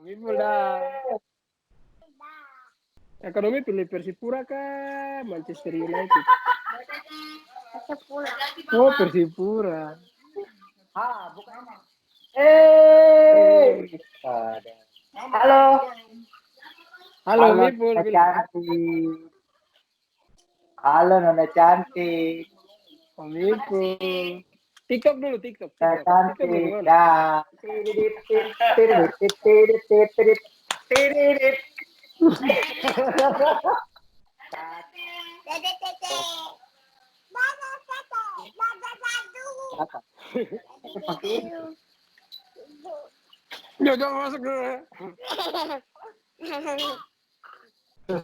Mipul dah. Ekonomi pilih Persipura kah? Manchester United. Oh, Persipura. Bukan. Ada. Halo. Halo, Mipul. Nona cantik. Halo Nona cantik. Oh, Mipul. TikTok dulu, TikTok. Nona TikTok cantik. bagaimana? Dah. Tirit. Apa? Jodoh masuk dulu.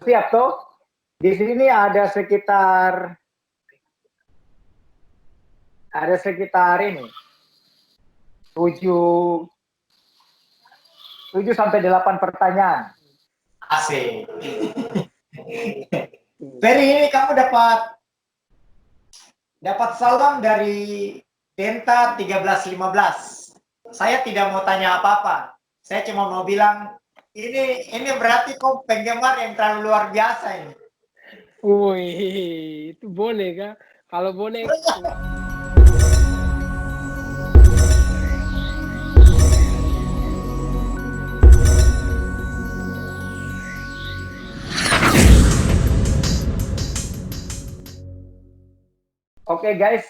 Siap toh? Di sini ada sekitar ini 7 sampai 8 pertanyaan. Asik. Ferry, ini kamu dapat salam dari Denta 1315. Saya tidak mau tanya apa-apa. Saya cuma mau bilang ini berarti kok penggemar yang terlalu luar biasa ini. Wih, itu bonek kah? Kalau bonek Oke guys,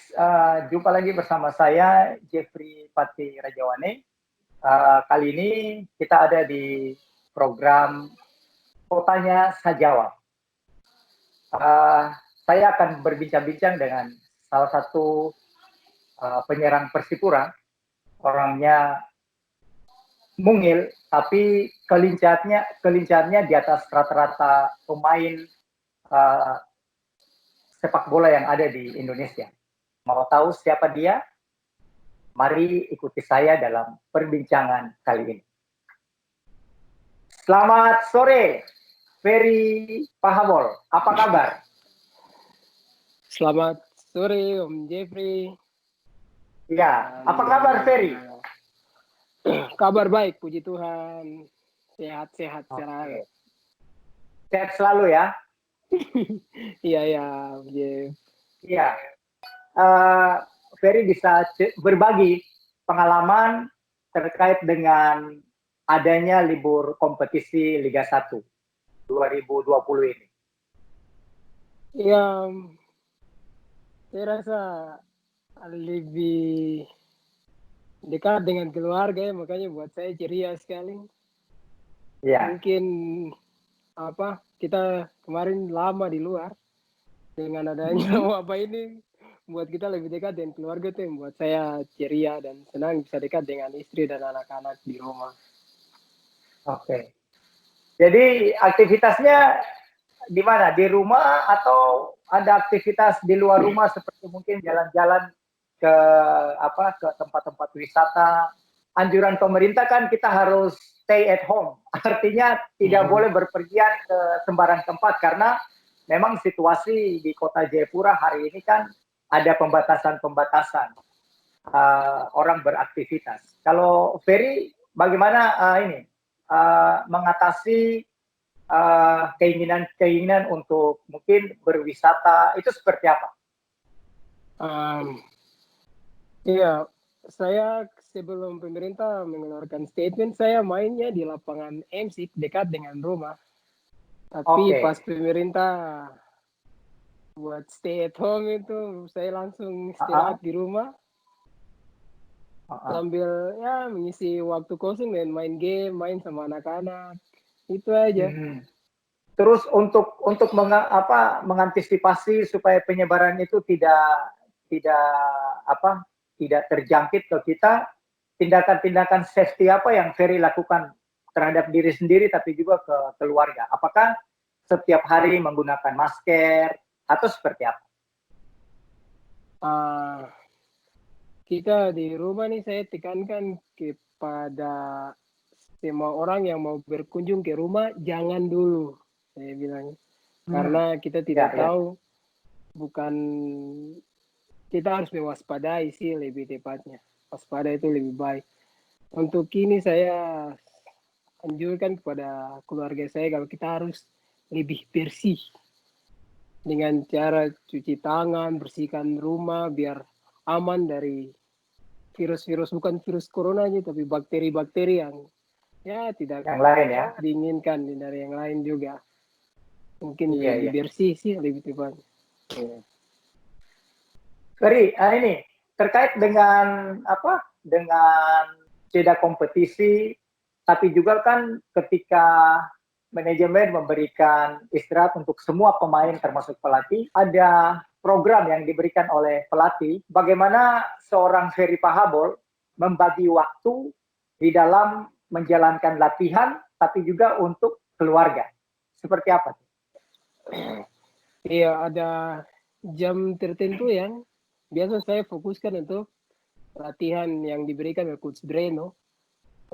jumpa lagi bersama saya Jeffrey Pati Rajawane. Kali ini kita ada di program Kotanya Sajawab. Saya akan berbincang-bincang dengan salah satu penyerang Persipura. Orangnya mungil, tapi kelincahannya di atas rata-rata pemain sepak bola yang ada di Indonesia. Mau tahu siapa dia? Mari ikuti saya dalam perbincangan kali ini. Selamat sore, Ferry Pahabol. Apa kabar? Selamat sore, Om Jeffrey. Ya, apa kabar Ferry? Kabar baik, puji Tuhan. Sehat-sehat selalu. Sehat selalu ya. Iya ya, Jeff. Iya. Ferry bisa berbagi pengalaman terkait dengan adanya libur kompetisi Liga 1 2020 ini. Ya, saya rasa lebih dekat dengan keluarga ya, makanya buat saya ceria sekali. Ya. Mungkin kita kemarin lama di luar, dengan adanya wabah ini buat kita lebih dekat dengan keluarga tuh yang buat saya ceria dan senang bisa dekat dengan istri dan anak-anak di rumah. Oke. Jadi aktivitasnya di mana? Di rumah atau ada aktivitas di luar rumah seperti mungkin jalan-jalan ke tempat-tempat wisata? Anjuran pemerintah kan kita harus stay at home. Artinya tidak boleh berpergian ke sembarang tempat karena memang situasi di Kota Jayapura hari ini kan ada pembatasan-pembatasan orang beraktivitas. Kalau Ferry bagaimana mengatasi keinginan untuk mungkin berwisata itu seperti apa? Iya, saya sebelum pemerintah mengeluarkan statement, saya mainnya di lapangan MSIK dekat dengan rumah. Tapi pas pemerintah buat stay at home itu, saya langsung istirahat di rumah. Sambil ya mengisi waktu kosong dan main game, main sama anak-anak. Itu aja. Terus untuk mengantisipasi supaya penyebaran itu tidak terjangkit ke kita, tindakan-tindakan safety apa yang Ferry lakukan terhadap diri sendiri tapi juga ke keluarga? Apakah setiap hari menggunakan masker atau seperti apa? Kita di rumah nih saya tekankan kepada semua orang yang mau berkunjung ke rumah jangan dulu, saya bilang. Karena kita tidak tahu, bukan kita harus mewaspadai sih lebih tepatnya. Waspada itu lebih baik. Untuk ini saya anjurkan kepada keluarga saya kalau kita harus lebih bersih dengan cara cuci tangan, bersihkan rumah biar aman dari virus-virus, bukan virus corona aja tapi bakteri-bakteri yang ya tidak Yang lain ya. diinginkan dari yang lain juga. Mungkin Iya, lebih iya. bersih sih lebih tepat. Ferry, ini terkait dengan apa? Dengan tidak kompetisi, tapi juga kan ketika manajemen memberikan istirahat untuk semua pemain termasuk pelatih, ada program yang diberikan oleh pelatih, bagaimana seorang Ferry Pahabol membagi waktu di dalam menjalankan latihan, tapi juga untuk keluarga. Seperti apa? Iya, ada jam tertentu yang biasa saya fokuskan untuk latihan yang diberikan oleh Coach Breno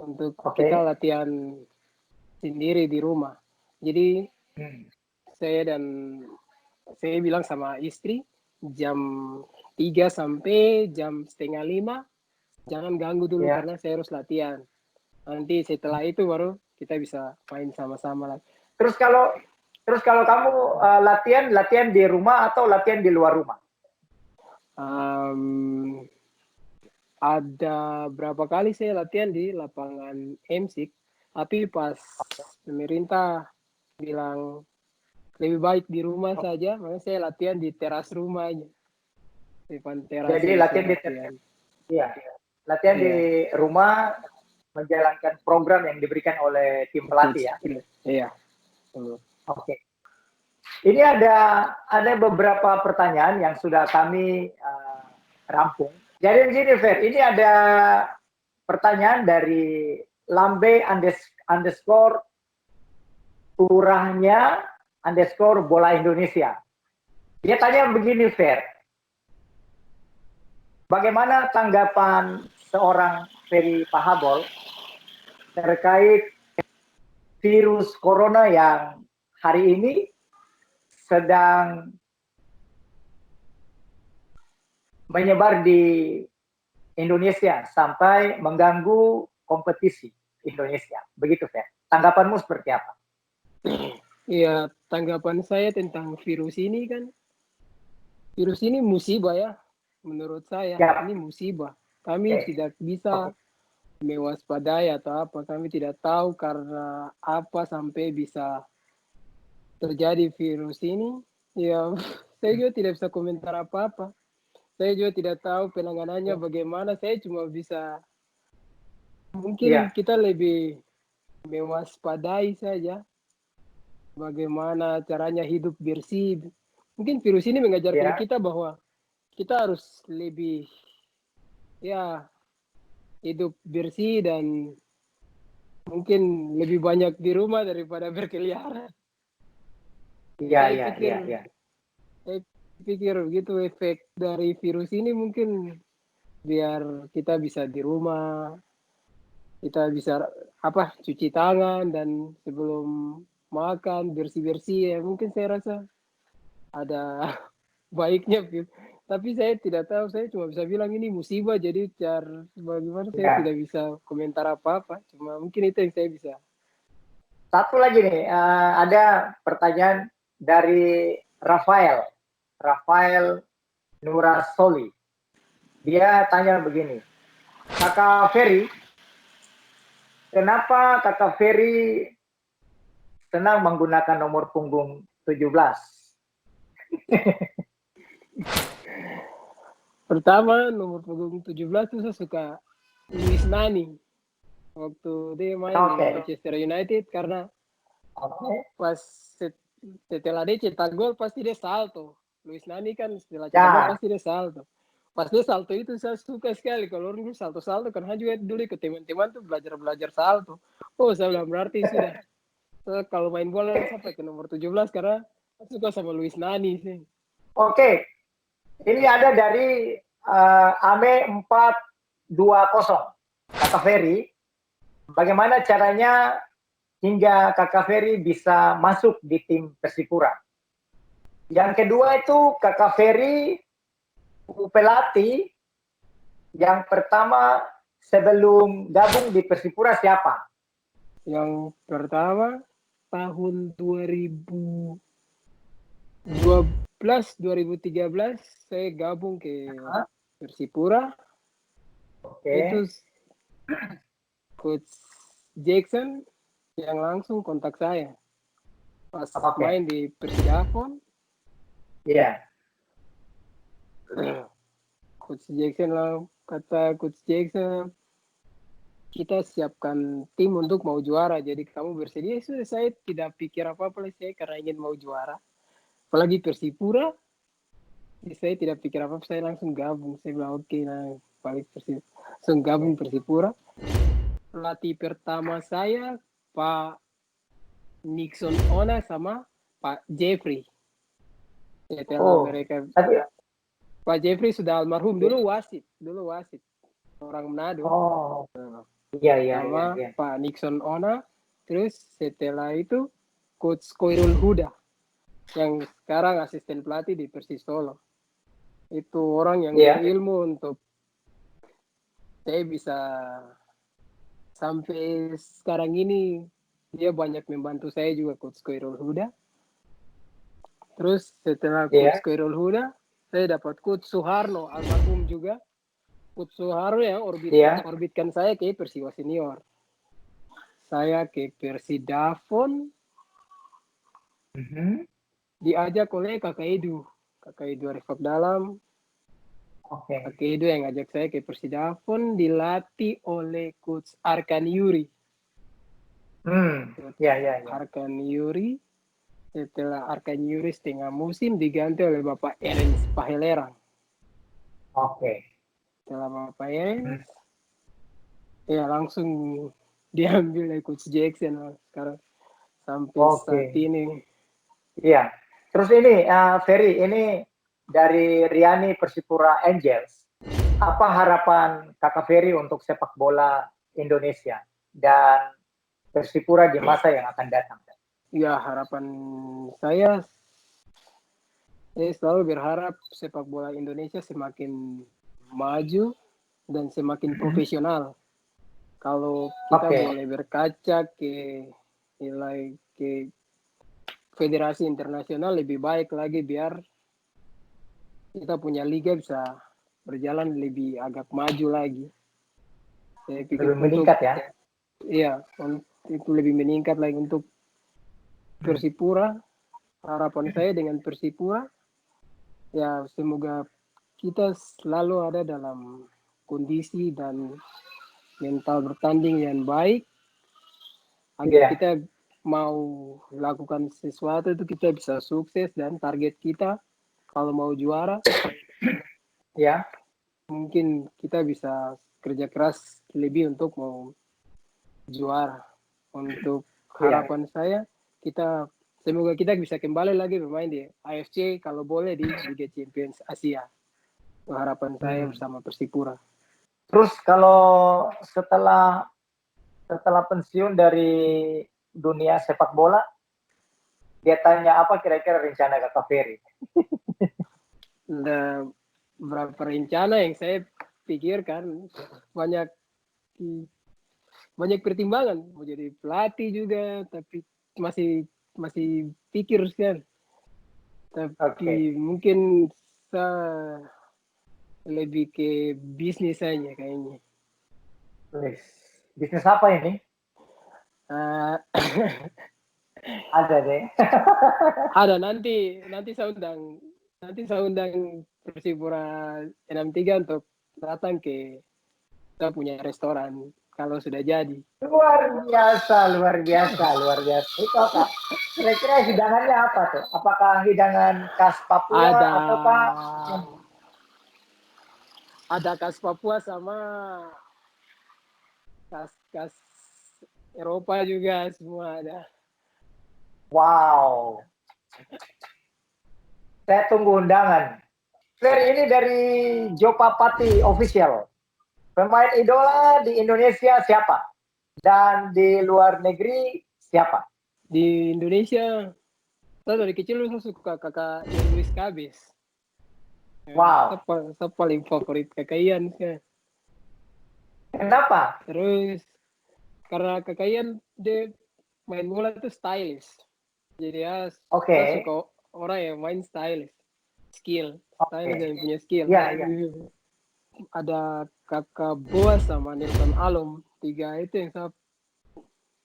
untuk kita latihan sendiri di rumah. Jadi saya bilang sama istri jam 3 sampai jam setengah 5 jangan ganggu dulu karena saya harus latihan. Nanti setelah itu baru kita bisa main sama-sama lagi. Terus kalau kamu latihan di rumah atau latihan di luar rumah? Ada berapa kali saya latihan di lapangan MSIK, tapi pas pemerintah bilang lebih baik di rumah saja, makanya saya latihan di teras rumah aja. Depan teras. Jadi latihan di teras. Iya. Latihan di rumah menjalankan program yang diberikan oleh tim pelatih ya. Iya. Oke. Ini ada beberapa pertanyaan yang sudah kami rampung. Jadi begini, Fer, ini ada pertanyaan dari Lambe underscore Urahnya underscore Bola Indonesia. Dia tanya begini, Fer. Bagaimana tanggapan seorang Ferry Pahabol terkait virus corona yang hari ini sedang menyebar di Indonesia sampai mengganggu kompetisi Indonesia. Begitu, Fer. Tanggapanmu seperti apa? Iya, tanggapan saya tentang virus ini kan, virus ini musibah ya. Menurut saya ini musibah. Kami tidak bisa mewaspadai atau apa. Kami tidak tahu karena apa sampai bisa terjadi virus ini. Ya, saya juga tidak bisa komentar apa-apa. Saya juga tidak tahu penanganannya bagaimana. Saya cuma bisa mungkin kita lebih mewaspadai saja. Bagaimana caranya hidup bersih. Mungkin virus ini mengajarkan kita bahwa kita harus lebih hidup bersih dan mungkin lebih banyak di rumah daripada berkeliaran. Saya pikir begitu efek dari virus ini mungkin biar kita bisa di rumah, kita bisa cuci tangan dan sebelum makan bersih-bersih ya mungkin saya rasa ada baiknya. Tapi saya tidak tahu, saya cuma bisa bilang ini musibah, jadi bagaimana saya tidak bisa komentar apa-apa, cuma mungkin itu yang saya bisa. Satu lagi nih, ada pertanyaan dari Rafael Nurasoli. Dia tanya begini, Kakak Ferry, kenapa Kakak Ferry senang menggunakan nomor punggung 17? Pertama, nomor punggung 17 itu saya suka Luis Nani. Waktu dia main di Manchester United karena pas setelah dia cetak gol pasti dia salto. Luis Nani kan setelah cetak gol pasti dia salto. Pas dia salto itu saya suka sekali. Kalau orang salto-salto karena juga dulu ke teman-teman tuh belajar salto. Oh, saya bilang berarti sudah. Kalau main bola sampai ke nomor 17 karena saya suka sama Luis Nani sih. Oke. Ini ada dari Ame 420. Kakak Ferry, bagaimana caranya hingga Kakak Ferry bisa masuk di tim Persipura? Yang kedua itu Kakak Ferry pelatih yang pertama sebelum gabung di Persipura siapa? Yang pertama tahun 2013 saya gabung ke Persipura. Itu Coach Jackson yang langsung kontak saya pas main di Persidafon. Iya. Coach Jackson lah, kata Coach Jackson, kita siapkan tim untuk mau juara. Jadi kamu bersedia? Sudah, saya tidak pikir apa-apa lah, saya karena ingin mau juara. Apalagi Persipura, saya tidak pikir apa-apa, saya langsung gabung. Saya bilang oke, nah balik Persipura, langsung gabung Persipura. Pelatih pertama saya Pak Nixon Ona sama Pak Jeffrey. Setelah mereka, Pak Jeffrey sudah almarhum, dulu wasit orang Manado. Iya. Pak Nixon Ona. Terus setelah itu Coach Koirul Huda yang sekarang asisten pelatih di Persis Solo. Itu orang yang berilmu untuk saya bisa sampai sekarang ini. Dia banyak membantu saya juga, Coach Koirul Huda. Terus setelah Coach Koirul Huda, saya dapat Coach Suharno, almarhum juga. Coach Suharno yang orbitkan saya ke Persiwa Senior. Saya ke Persidafon. Diajak oleh Kakak Edu Arifak Dalam. Kakak Edu yang ngajak saya ke Persidafon, dilatih oleh Coach Arkan Yuri. Arkan Yuri. Setelah Arkan Yuri setengah musim diganti oleh Bapak Erens Pahelerang. Setelah Bapak Erens, ya langsung diambil oleh Coach Jackson sekarang sampai saat ini. Iya. Terus ini, Ferry, ini dari Riani Persipura Angels. Apa harapan Kakak Ferry untuk sepak bola Indonesia dan Persipura di masa yang akan datang? Ya, harapan saya selalu berharap sepak bola Indonesia semakin maju dan semakin profesional. Kalau kita boleh berkaca ke nilai ke federasi internasional lebih baik lagi biar kita punya liga bisa berjalan lebih agak maju lagi. Saya pikir lebih meningkat ya? Iya, itu lebih meningkat lagi untuk Persipura. Harapan saya dengan Persipura, ya semoga kita selalu ada dalam kondisi dan mental bertanding yang baik agar kita mau lakukan sesuatu itu kita bisa sukses dan target kita kalau mau juara mungkin kita bisa kerja keras lebih untuk mau juara. Untuk harapan saya semoga kita bisa kembali lagi bermain di AFC kalau boleh di Liga Champions Asia. Itu harapan saya bersama Persipura. Terus kalau setelah pensiun dari dunia sepak bola, dia tanya apa kira-kira rencana Kakak Ferry? Ada beberapa rencana yang saya pikirkan, banyak pertimbangan, mau jadi pelatih juga, tapi masih pikir kan. Tapi mungkin saya lebih ke bisnis saja kayaknya. Bisnis apa ini? Ada deh. Ada nanti saya undang Persipura 63 untuk datang ke kita punya restoran kalau sudah jadi. Luar biasa. Itu apa? Kira-kira hidangannya apa tuh? Apakah hidangan khas Papua ataukah ada khas Papua sama khas Eropa juga, semua ada. Wow. Saya tunggu undangan. Ferry, ini dari Jopapati Official. Pemain idola di Indonesia siapa? Dan di luar negeri siapa? Di Indonesia, saya dari kecil saya suka kakak Ian Luis Kabis. Wow. Saya paling favorit kakak Ian. Kenapa? Terus karena Kakaian dia main bola itu stylish. Jadi ya Oke. saya suka orang yang main stylish, skill, stylish yang punya skill. Iya, iya. Ada Kakak Boas sama Nelson Alom, 3 itu yang saya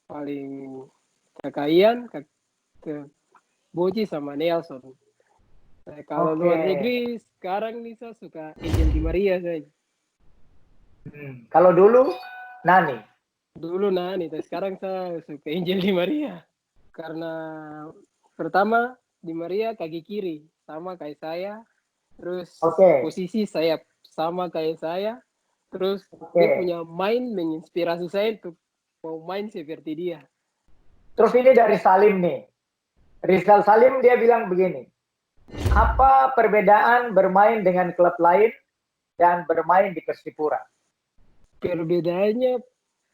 paling Kakaian, Boji sama Nelson. Kalau luar negeri sekarang nih saya suka Angel Di Maria saja. Kalau dulu Nani. Dulu Nani, tapi sekarang saya suka Angel Di Maria. Karena pertama Di Maria kaki kiri sama kayak saya, terus posisi sayap sama kayak saya, terus dia punya main menginspirasi saya untuk mau main seperti dia. Terus ini dari Salim nih. Rizal Salim dia bilang begini, apa perbedaan bermain dengan klub lain dan bermain di Persipura? Perbedaannya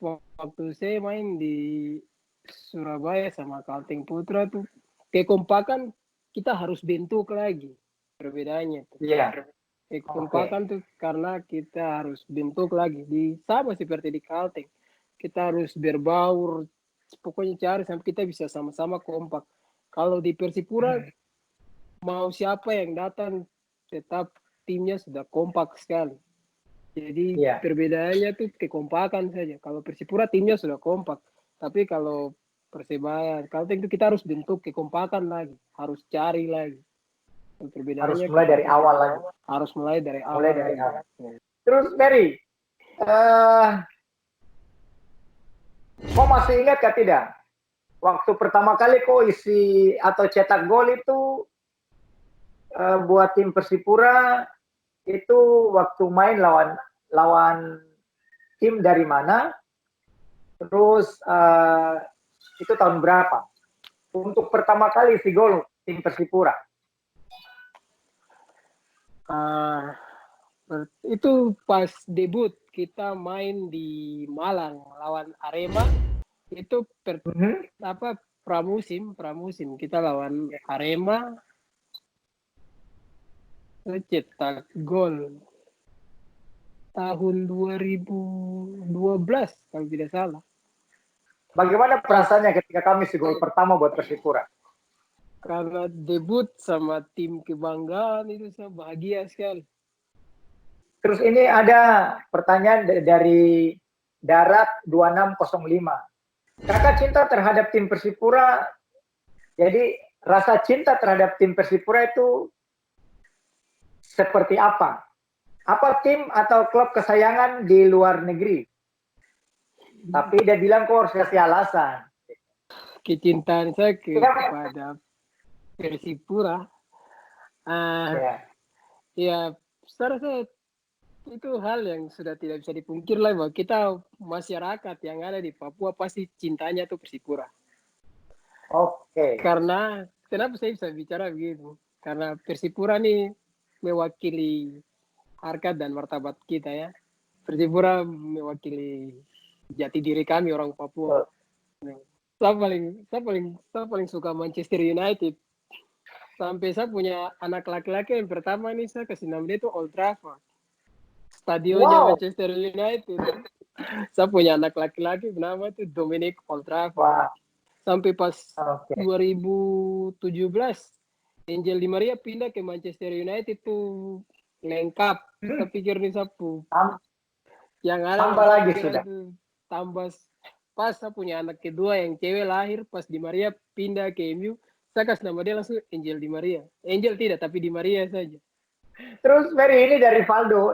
waktu saya main di Surabaya sama Kalteng Putra tuh kekompakan kita harus bentuk lagi perbedaannya. Iya. Kekompakan tuh karena kita harus bentuk lagi di sama seperti di Kalteng. Kita harus berbaur, pokoknya cari sampai kita bisa sama-sama kompak. Kalau di Persipura mau siapa yang datang tetap timnya sudah kompak sekali. Jadi perbedaannya tuh kekompakan saja. Kalau Persipura timnya sudah kompak, tapi kalau Persebaya, Kalteng itu kita harus bentuk kekompakan lagi, harus cari lagi. Perbedaannya harus mulai dari awal lagi. Harus mulai dari awal. Terus Mary, kau masih ingat kah tidak? Waktu pertama kali kau isi atau cetak gol itu buat tim Persipura itu waktu main lawan tim dari mana? Terus itu tahun berapa? Untuk pertama kali isi gol tim Persipura. Itu pas debut kita main di Malang lawan Arema. Itu pramusim kita lawan Arema, cetak gol tahun 2012 kalau tidak salah. Bagaimana perasaannya ketika kami isi gol pertama buat Persipura? Karena debut sama tim kebanggaan itu saya bahagia sekali. Terus ini ada pertanyaan dari Darat 2605. Kakak cinta terhadap tim Persipura, jadi rasa cinta terhadap tim Persipura itu seperti apa? Apa tim atau klub kesayangan di luar negeri? Tapi dia bilang kok harus kasih alasan. Kecintaan saya kepada Persipura, ya saya rasa itu hal yang sudah tidak bisa dipungkir lah bahwa kita masyarakat yang ada di Papua pasti cintanya tuh Persipura. Karena kenapa saya bisa bicara begitu? Karena Persipura nih mewakili harkat dan martabat kita ya. Persipura mewakili jati diri kami orang Papua. Saya paling suka Manchester United. Sampai saya punya anak laki-laki yang pertama nih saya kasih nama dia itu Old Trafford. Stadionnya Manchester United. Saya punya anak laki-laki bernama itu Dominic Old Trafford. Sampai pas 2017 Angel Di Maria pindah ke Manchester United tuh lengkap. Saya pikir nih sapu. Yang ada tambah lagi sudah. Tambah pas saya punya anak kedua yang cewek lahir pas Di Maria pindah ke MU, saya kasih nama dia langsung Angel Di Maria. Angel tidak, tapi Di Maria saja. Terus Mary, ini dari Valdo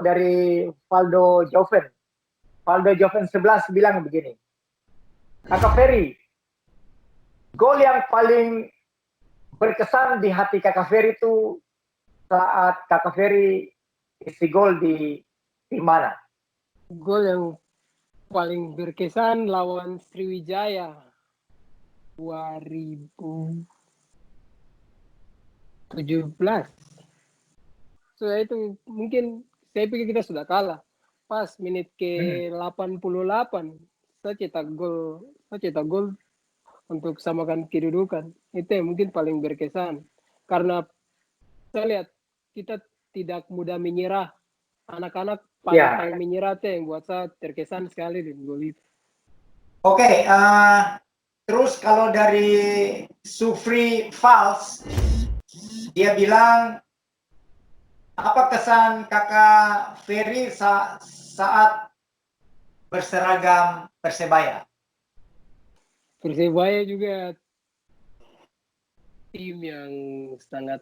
Joven. Valdo Joven 11 bilang begini. Kakak Ferry, gol yang paling berkesan di hati Kakak Ferry itu saat Kakak Ferry isi gol di mana? Gol yang paling berkesan lawan Sriwijaya 2017. So itu mungkin saya pikir kita sudah kalah. Pas menit ke 88 saya cetak gol untuk samakan kedudukan. Itu yang mungkin paling berkesan. Karena saya lihat kita tidak mudah menyerah. Anak-anak pantang menyerah yang buat saya terkesan sekali di gol itu. Oke, terus kalau dari Sufri Fals, dia bilang, apa kesan kakak Ferry saat berseragam Persebaya? Persebaya juga tim yang sangat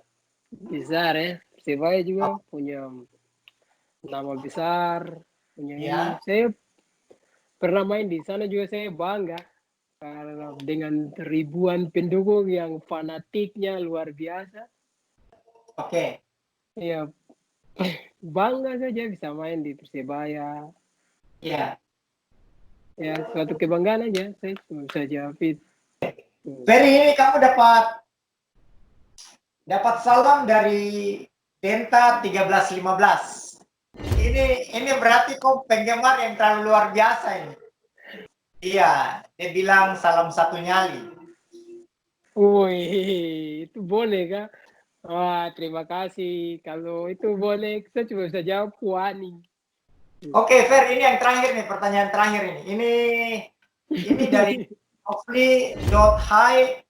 besar ya. Persebaya juga punya nama besar, punya ini. Saya pernah main di sana juga, saya bangga karena dengan ribuan pendukung yang fanatiknya luar biasa. Oke. Ya, bangga saja bisa main di Persebaya. Iya. Ya, suatu kebanggaan aja. Saya cuma bisa jawab itu. Ferry, ini kamu dapat salam dari Denta 1315. Ini berarti kok penggemar yang terlalu luar biasa ini. Iya, dia bilang salam satu nyali. Wih, itu boleh kah? Wah, terima kasih. Kalau itu boleh, saya cuma bisa jawab wani. Oke, Fer, ini yang terakhir nih, pertanyaan terakhir ini. Ini dari Ofli.Hai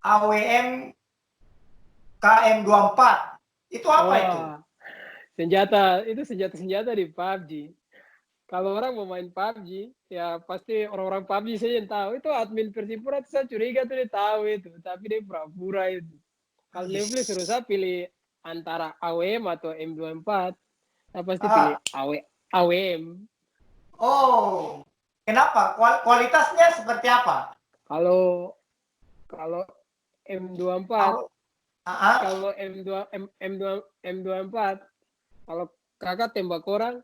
AWM KM24. Itu apa itu? Senjata di PUBG. Kalau orang mau main PUBG, ya pasti orang-orang PUBG saja yang tahu. Itu admin Persipura, saya curiga tuh dia tahu itu, tapi dia pura-pura itu. Kalau dia beli suruh saya pilih antara AWM atau M24, saya pasti pilih AWM. Oh, kenapa? Kualitasnya seperti apa? Kalau M24, kalau M24, kalau kakak tembak orang,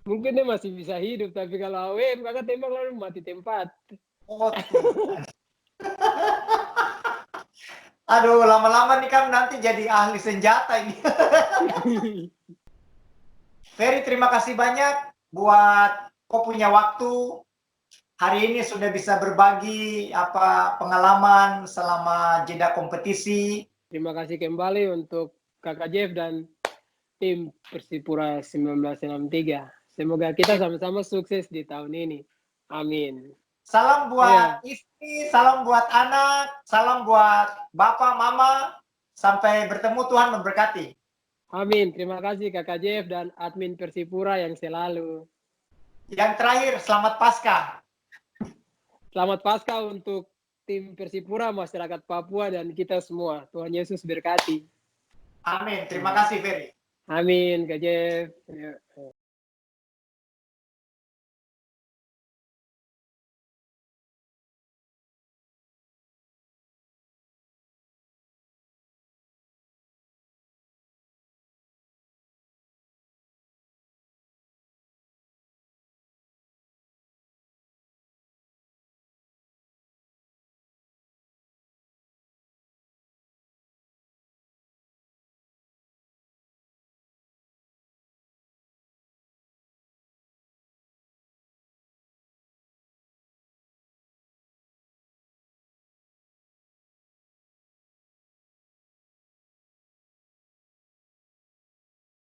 mungkin dia masih bisa hidup, tapi kalau AWM kakak tembak lalu mati tempat. Oh, aduh, lama-lama nih kan nanti jadi ahli senjata ini. Ferry, terima kasih banyak buat kau punya waktu. Hari ini sudah bisa berbagi pengalaman selama jeda kompetisi. Terima kasih kembali untuk Kakak Jeff dan tim Persipura 1963. Semoga kita sama-sama sukses di tahun ini. Amin. Salam buat istri, salam buat anak, salam buat bapak, mama. Sampai bertemu, Tuhan memberkati. Amin. Terima kasih Kakak Jeff dan admin Persipura yang selalu. Yang terakhir, selamat Paskah. Selamat Paskah untuk tim Persipura, masyarakat Papua, dan kita semua. Tuhan Yesus berkati. Amin. Terima kasih, Ferry. Amin, Kak Jeff.